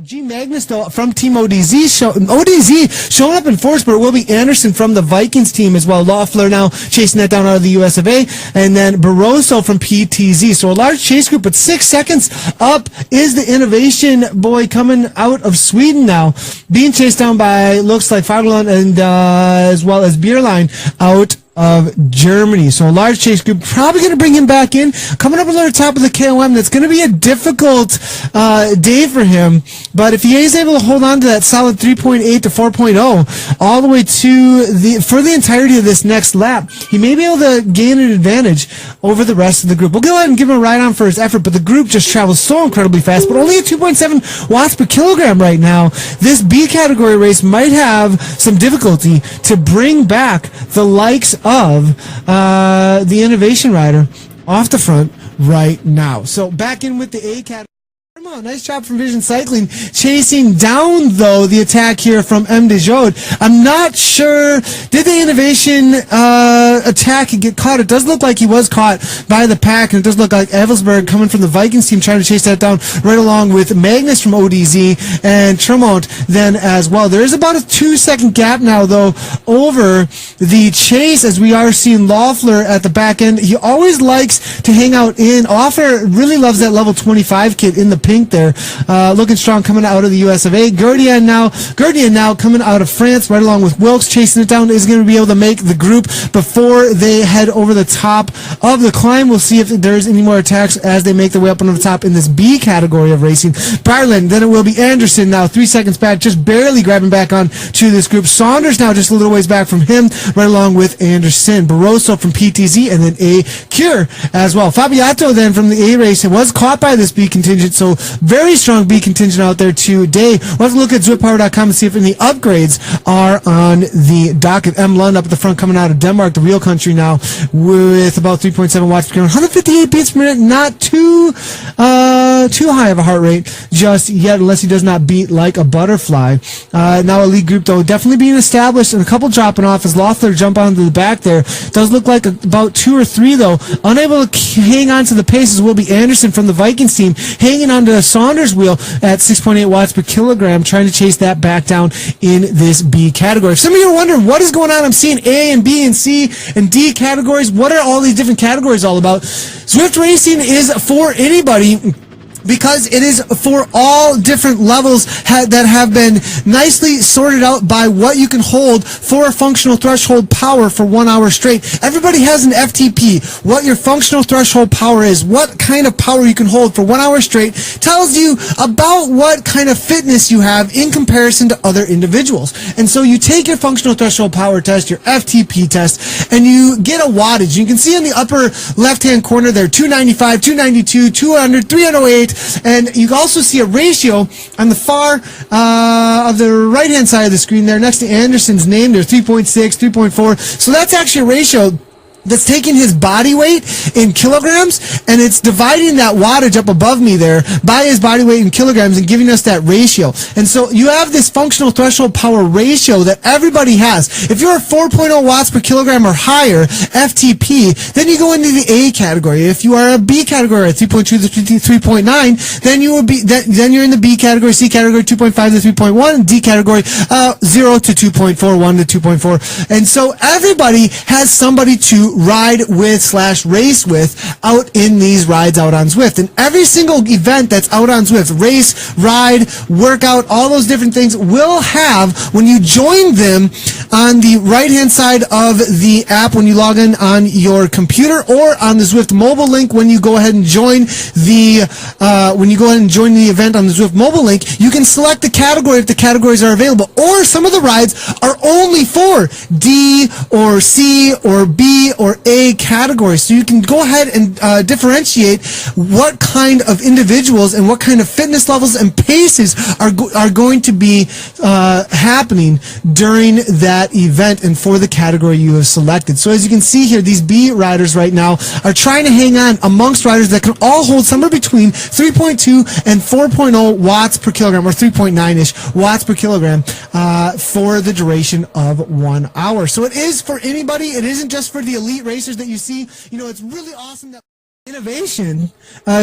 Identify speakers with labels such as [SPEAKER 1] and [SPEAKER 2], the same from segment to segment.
[SPEAKER 1] G Magnus though from Team ODZ showing up in fourth, but it will be Anderson from the Vikings team as well. Loeffler now chasing that down out of the US of A, and then Barroso from PTZ. So a large chase group, but 6 seconds up is the innovation boy coming out of Sweden now, being chased down by looks like Fagerlund and as well as Bierlein out of Germany. So a large chase group, probably going to bring him back in. Coming up on the top of the KOM, that's going to be a difficult day for him. But if he is able to hold on to that solid 3.8 to 4.0 all the way to for the entirety of this next lap, he may be able to gain an advantage over the rest of the group. We'll go ahead and give him a ride on for his effort, but the group just travels so incredibly fast, but only at 2.7 watts per kilogram right now. This B category race might have some difficulty to bring back the likes of the innovation rider off the front right now. So back in with the A category. Nice job from Vision Cycling, chasing down though the attack here from M. DeJode. I'm not sure, did the innovation attack get caught? It does look like he was caught by the pack, and it does look like Evelsberg coming from the Vikings team trying to chase that down right along with Magnus from ODZ and Tremont then as well. There is about a 2-second gap now though over the chase, as we are seeing Loeffler at the back end. He always likes to hang out in. Loeffler really loves that level 25 kit in the pink there, looking strong coming out of the US of A. Gurdien now coming out of France, right along with Wilkes chasing it down, is going to be able to make the group before they head over the top of the climb. We'll see if there's any more attacks as they make their way up on the top in this B category of racing. Byerland, then it will be Anderson now, 3 seconds back, just barely grabbing back on to this group. Saunders now just a little ways back from him, right along with Anderson. Barroso from PTZ, and then A Cure as well. Fabiato then from the A race was caught by this B contingent, so very strong B contingent out there today. We'll have to look at ZwiftPower.com and see if any upgrades are on the docket. M. Lund up at the front coming out of Denmark, the real country now, with about 3.7 watts per kilogram, 158 beats per minute. Not too high of a heart rate just yet, unless he does not beat like a butterfly. Now elite group though definitely being established, and a couple dropping off as Loeffler jump onto the back there. Does look like about 2 or 3 though unable to hang on to the paces will be Anderson from the Vikings team, hanging on to Saunders' wheel at 6.8 watts per kilogram, trying to chase that back down in this B category. If some of you are wondering what is going on, I'm seeing A and B and C and D categories. What are all these different categories all about? Zwift racing is for anybody, because it is for all different levels that have been nicely sorted out by what you can hold for a functional threshold power for 1 hour straight. Everybody has an FTP. What your functional threshold power is, what kind of power you can hold for 1 hour straight, tells you about what kind of fitness you have in comparison to other individuals. And so you take your functional threshold power test, your FTP test, and you get a wattage. You can see in the upper left-hand corner there, 295, 292, 200, 308, and you can also see a ratio on the far of the right-hand side of the screen there next to Anderson's name. There's 3.6, 3.4. So that's actually a ratio that's taking his body weight in kilograms, and it's dividing that wattage up above me there by his body weight in kilograms and giving us that ratio. And so you have this functional threshold power ratio that everybody has. If you're at 4.0 watts per kilogram or higher, FTP, then you go into the A category. If you are a B category at 3.2 to 3.9, then you will be then you're in the B category, C category 2.5 to 3.1, and D category 0 to 2.4, 1 to 2.4. And so everybody has somebody to ride with / race with out in these rides out on Zwift. And every single event that's out on Zwift, race, ride, workout, all those different things, will have, when you join them on the right hand side of the app, when you log in on your computer, or on the Zwift mobile link, when you go ahead and join the event on the Zwift mobile link, you can select the category if the categories are available. Or some of the rides are only for D or C or B or A categories. So you can go ahead and differentiate what kind of individuals and what kind of fitness levels and paces are going to be happening during that event and for the category you have selected. So as you can see here, these B riders right now are trying to hang on amongst riders that can all hold somewhere between 3.2 and 4.0 watts per kilogram, or 3.9-ish watts per kilogram for the duration of 1 hour. So it is for anybody. It isn't just for the elite racers that you see. You know, it's really awesome that Innovation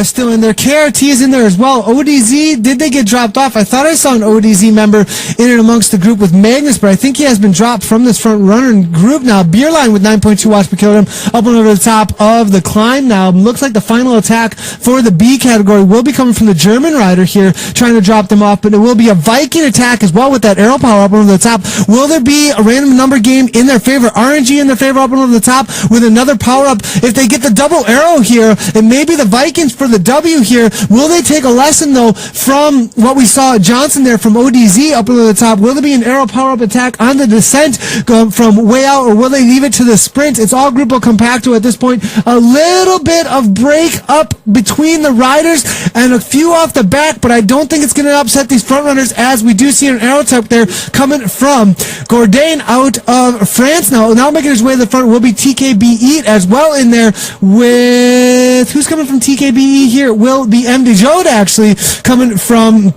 [SPEAKER 1] still in there. KRT is in there as well. ODZ, did they get dropped off? I thought I saw an ODZ member in and amongst the group with Magnus, but I think he has been dropped from this front runner group now. Beerline with 9.2 watts per kilogram up and over the top of the climb now. Looks like the final attack for the B category will be coming from the German rider here, trying to drop them off, but it will be a Viking attack as well with that arrow power up over the top. Will there be a random number game in their favor? RNG in their favor up and over the top with another power up. If they get the double arrow here, and maybe the Vikings for the W here, will they take a lesson though from what we saw Johnson there from ODZ up over the top? Will there be an arrow power up attack on the descent from way out, or will they leave it to the sprint? It's all Grupo Compacto at this point. A little bit of break up between the riders and a few off the back, but I don't think it's going to upset these front runners, as we do see an arrow attack there coming from Gourdain out of France. Now making his way to the front will be TKBE as well in there with, who's coming from TKBE here? Will be M. Dijode actually coming from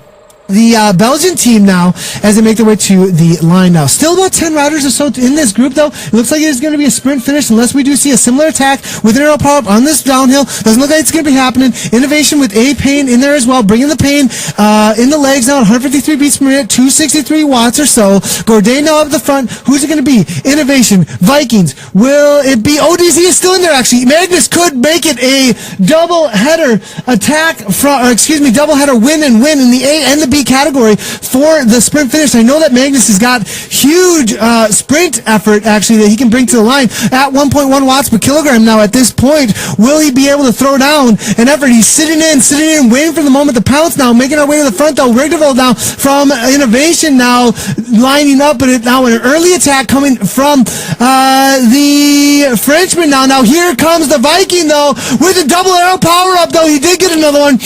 [SPEAKER 1] the Belgian team now as they make their way to the line now. Still about 10 riders or so in this group though. It looks like it's going to be a sprint finish unless we do see a similar attack with an arrow power up on this downhill. Doesn't look like it's going to be happening. Innovation with A Pain in there as well, bringing the pain in the legs now at 153 beats per minute, 263 watts or so. Gourdain now up the front. Who's it going to be? Innovation, Vikings. Will it be ODZ is still in there actually. Magnus could make it a double header attack double header win in the A and the B category for the sprint finish. I know that Magnus has got huge sprint effort actually that he can bring to the line at 1.1 watts per kilogram now at this point. Will he be able to throw down an effort? He's sitting in, waiting for the moment to pounce now, making our way to the front though. Rigderville now from Innovation now lining up, but now an early attack coming from the Frenchman now. Now here comes the Viking though with a double arrow power up though. He did get another one.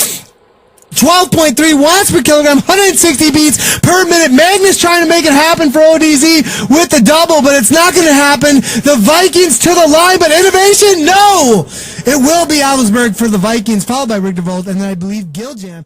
[SPEAKER 1] 12.3 watts per kilogram, 160 beats per minute. Magnus trying to make it happen for ODZ with the double, but it's not going to happen. The Vikings to the line, but Innovation, no! It will be Alvesberg for the Vikings, followed by Rigdervold, and then I believe Giljam.